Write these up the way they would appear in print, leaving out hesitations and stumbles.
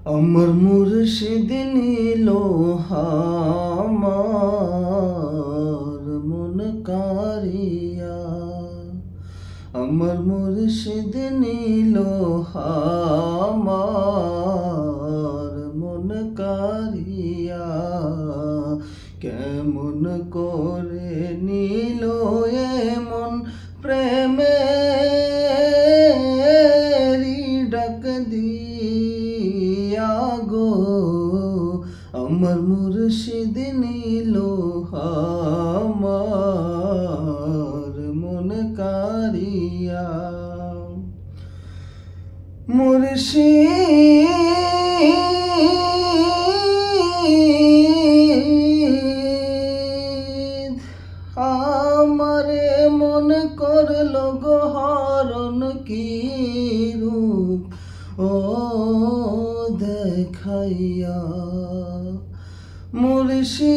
আমার মুর্শিদ নিল আমার মন কারিয়া, আমার মুর্শিদ নিল আমার মন কারিয়া। কেমন করে নিল এমন প্রেমেরি ডাক দিয়া গো, আমার মুর্শিদ নিল আমার মন কারিয়া। মুর্শিদ আমারে মন করলো গো হরণ কি রূপ ও দেখাইয়া। মুর্শিদ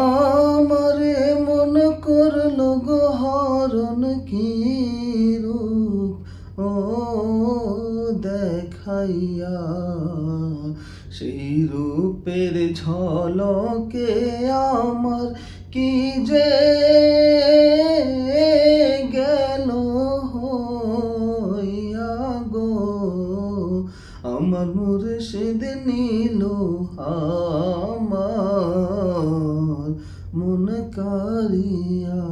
আমারে মন করলো গো হরণ কি রূপ ও দেখাইয়া। সেই রূপের ঝলকে আমার কি যে গেল হইয়া গো, আমার মুর্শিদ নিল আমার মন কারিয়া।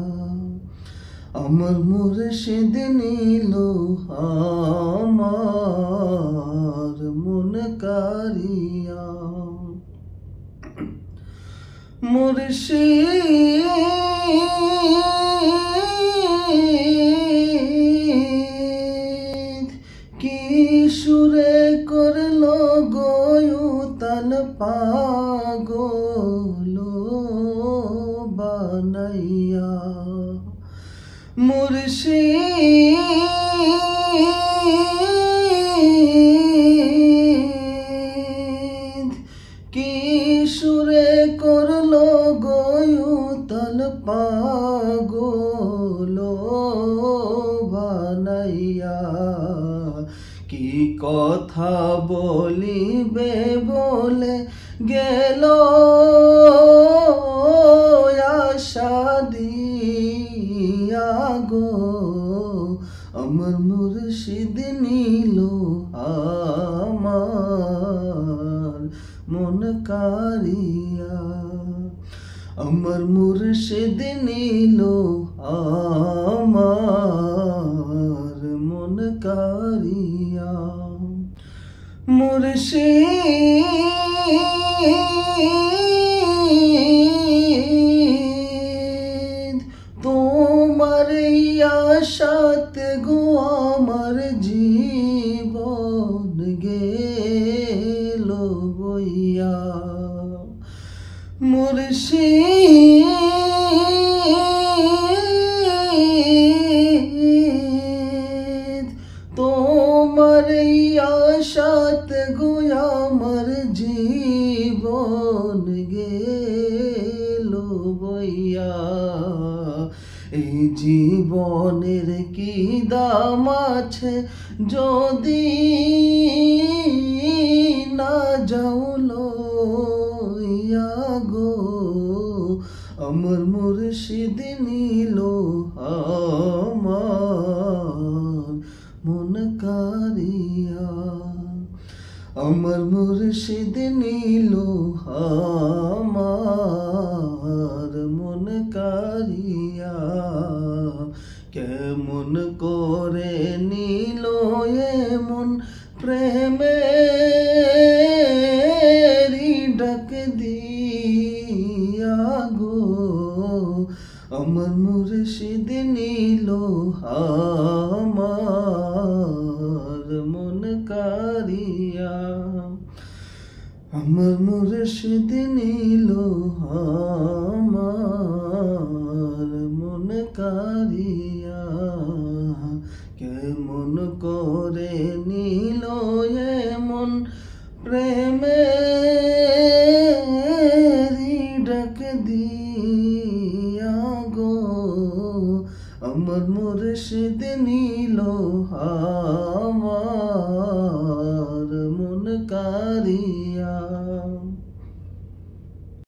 আমার মুর্শিদ নিল আমার মন কারিয়া। মুর্শিদ কি সুরে করলো গোয়ুতাল পাগল বানাইয়া। মুর্শিদ কি সুরে করলো গোয়ুতাল পাগল বানাইয়া। কি কথা বলিবে বলে গেল আশা দিয়া গো, আমার মুর্শিদ নিল আমার মন কারিয়া। আমার মুর্শিদ নিল আমার মন কারিয়া। মুর্শিদ তোমার আশাতে গো আমার জীবন গেল বইয়া। মুর্শিদ তোমার আশাতে গো আমার জীবন গেল বইয়া। এই জীবনের কি দাম আছে যদি না যাও লইয়া গো, আমার মুর্শিদ নিল আমার মন কারিয়া। আমার মুর্শিদ নিল আমার মন কারিয়া। কেমন করে নিল এমন প্রেমেরি ডাক দিয়া গো, আমার মুর্শিদ নিল আমার মন কারিয়া। আমার মুর্শিদ নিল আমার মন কারিয়া। কেমন করে নিল এমন প্রেমেরি ডাক দিয়া গো, আমার মুর্শিদ নীল আমার মন কারিয়া।